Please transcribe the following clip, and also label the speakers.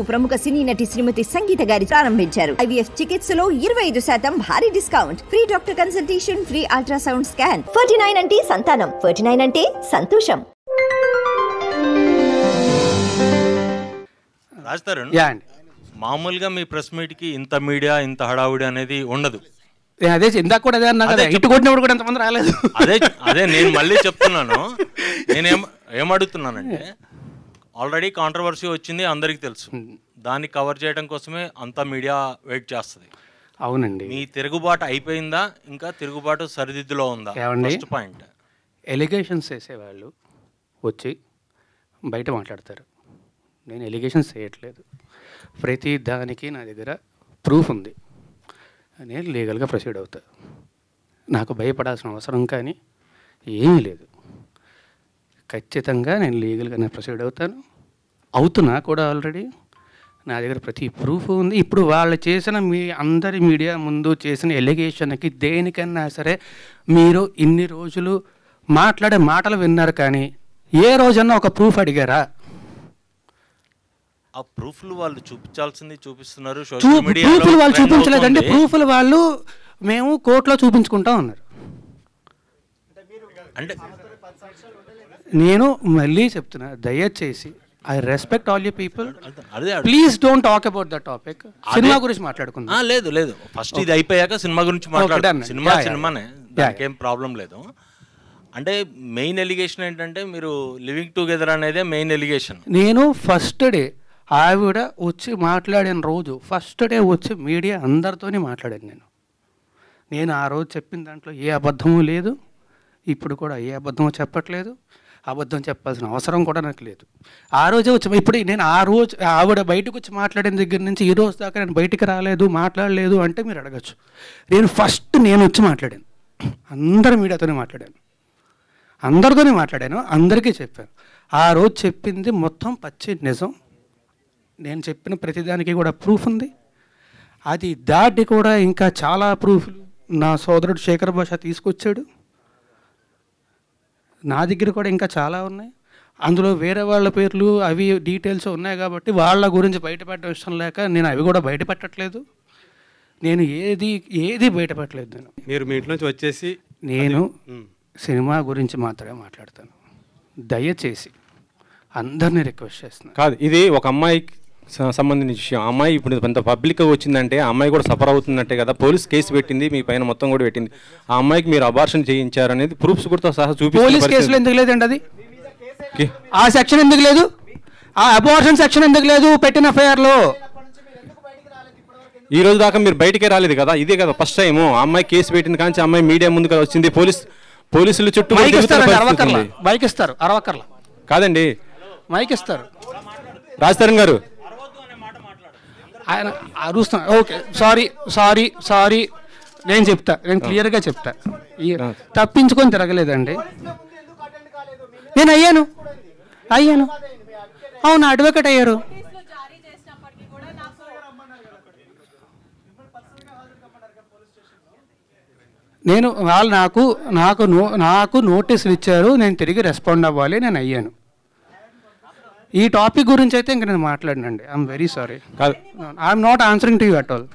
Speaker 1: ప్రముఖ సినీ నటి శ్రీమతి సంగీత గారి ప్రారంభించారు. IVF చికిత్సలో 25% భారీ discount, free doctor consultation, free ultrasound scan. 49 అంటే సంతానం, 49 అంటే సంతోషం.
Speaker 2: రాజతరుణ్, మామూలుగా మీ ప్రెస్ మీట్ కి ఇంత మీడియా, ఇంత హడావుడి అనేది ఉండదు.
Speaker 3: అదే ఇందాక కూడా అదే అన్నా కదా, ఇటు కొట్టినప్పుడు కూడా ఎంతమంది రాలేదు.
Speaker 2: అదే నేను మళ్ళీ చెప్తున్నాను. ఏమడుగుతున్నానంటే, ఆల్రెడీ కాంట్రవర్సీ వచ్చింది, అందరికి తెలుసు. దాన్ని కవర్ చేయడం కోసమే అంతా మీడియా వెయిట్ చేస్తుంది.
Speaker 3: అవునండి.
Speaker 2: మీ తిరుగుబాటు అయిపోయిందా, ఇంకా తిరుగుబాటు సరిదిద్దులో ఉందా? ఫస్ట్ పాయింట్,
Speaker 3: ఎలిగేషన్స్ వేసేవాళ్ళు వచ్చి బయట మాట్లాడతారు. నేను ఎలిగేషన్స్ చేయట్లేదు, ప్రతి దానికి నా దగ్గర ప్రూఫ్ ఉంది, నేను లీగల్గా ప్రొసీడ్ అవుతా. నాకు భయపడాల్సిన అవసరం కానీ ఏమీ లేదు. ఖచ్చితంగా నేను లీగల్గానే ప్రొసీడ్ అవుతున్నా కూడా. ఆల్రెడీ నా దగ్గర ప్రతి ప్రూఫ్ ఉంది. ఇప్పుడు వాళ్ళు చేసిన అందరి మీడియా ముందు చేసిన ఎలిగేషన్కి దేనికన్నా సరే మీరు ఇన్ని రోజులు మాట్లాడే మాటలు విన్నారు, కానీ ఏ రోజన్నా ఒక ప్రూఫ్ అడిగారా?
Speaker 2: ఆ ప్రూఫ్లు వాళ్ళు చూపించాల్సింది చూపిస్తున్నారు.
Speaker 3: ప్రూఫ్లు వాళ్ళు చూపించలేదంటే ప్రూఫ్లు వాళ్ళు మేము కోర్టులో చూపించుకుంటా ఉన్నారు.
Speaker 2: అంటే
Speaker 3: నేను మళ్ళీ చెప్తున్నా, దయచేసి I respect all you people, please don't talk about the topic. Cinema గురించి మాట్లాడుకుందాం.
Speaker 2: లేదు, ఫస్ట్ ఇది అయిపోయాక సినిమా గురించి మాట్లాడదాం. సినిమానే, దానికేం ప్రాబ్లం లేదు. అంటే మెయిన్ ఎలిగేషన్ ఏంటంటే మీరు లివింగ్ టుగెదర్ అనేదే మెయిన్ ఎలిగేషన్.
Speaker 3: నేను ఫస్ట్ డే ఆవిడ వచ్చి మాట్లాడిన రోజు, ఫస్ట్ డే వచ్చి మీడియా అందరితోనే మాట్లాడాను. నేను ఆ రోజు చెప్పిన దాంట్లో ఏ అబద్ధము లేదు, ఇప్పుడు కూడా ఏ అబద్ధమో చెప్పట్లేదు. అబద్ధం చెప్పాల్సిన అవసరం కూడా నాకు లేదు. ఆ రోజే వచ్చి, ఇప్పుడు నేను ఆ రోజు ఆవిడ బయటకు వచ్చి మాట్లాడిన దగ్గర నుంచి ఈ రోజు దాకా నేను బయటికి రాలేదు, మాట్లాడలేదు అంటే మీరు అడగచ్చు. నేను వచ్చి మాట్లాడాను, అందరు మీడియాతోనే మాట్లాడాను, అందరితోనే మాట్లాడాను, అందరికీ చెప్పాను. ఆ రోజు చెప్పింది మొత్తం పచ్చి నిజం. నేను చెప్పిన ప్రతిదానికి కూడా ప్రూఫ్ ఉంది. అది దాటి కూడా ఇంకా చాలా ప్రూఫ్లు నా సోదరుడు శేఖర్ భాష తీసుకొచ్చాడు. నా దగ్గర కూడా ఇంకా చాలా ఉన్నాయి. అందులో వేరే వాళ్ళ పేర్లు అవి డీటెయిల్స్ ఉన్నాయి కాబట్టి వాళ్ళ గురించి బయటపెట్టడం ఇష్టం లేక నేను అవి కూడా బయటపెట్టట్లేదు. నేను ఏది బయటపెట్టలేదు.
Speaker 4: మీరు మీ ఇంటి నుంచి వచ్చేసి
Speaker 3: నేను సినిమా గురించి మాత్రమే మాట్లాడతాను. దయచేసి అందరినీ రిక్వెస్ట్ చేస్తున్నాను.
Speaker 4: కాదు, ఇది ఒక అమ్మాయికి సంబంధించిన విషయం. అమ్మాయి ఇప్పుడు కొంత పబ్లిక్గా వచ్చిందంటే ఆ అమ్మాయి కూడా సఫర్ అవుతుందంటే కదా, పోలీస్ కేసు పెట్టింది, మీ పైన మొత్తం కూడా పెట్టింది. ఆ అమ్మాయికి మీరు అబార్షన్ చేయించారు అనేది ప్రూఫ్స్ కూడా సహా చూపించారు.
Speaker 3: పోలీస్ కేసులో ఎందుకు లేదండి అది? ఆ సెక్షన్ ఎందుకు లేదు? ఆ అబార్షన్ సెక్షన్ ఎందుకు లేదు పెట్టిన ఎఫ్ఐఆర్లో?
Speaker 4: ఈ రోజు దాకా మీరు బయటికే రాలేదు కదా, ఇదే కదా ఫస్ట్ టైం. అమ్మాయి కేసు పెట్టింది కానీ అమ్మాయి మీడియా ముందుగా వచ్చింది. పోలీసులు చుట్టూ
Speaker 3: మైక్ ఇస్తారు, అరవకర్ల
Speaker 4: కాదండి,
Speaker 3: మైక్ ఇస్తారు.
Speaker 4: రాజతరుణ్ గారు
Speaker 3: ఆయన అరుస్తున్నా. ఓకే, సారీ, నేను క్లియర్గా చెప్తా. తప్పించుకొని తిరగలేదండి. నేను అయ్యాను. అవును, అడ్వకేట్ అయ్యారు. నేను వాళ్ళు నాకు నోటీసులు ఇచ్చారు, నేను తిరిగి రెస్పాండ్ అవ్వాలి, నేను అయ్యాను. ఈ టాపిక్ గురించి అయితే ఇంక నేను మాట్లాడినండి. I'm very sorry. I'm not answering to you at all.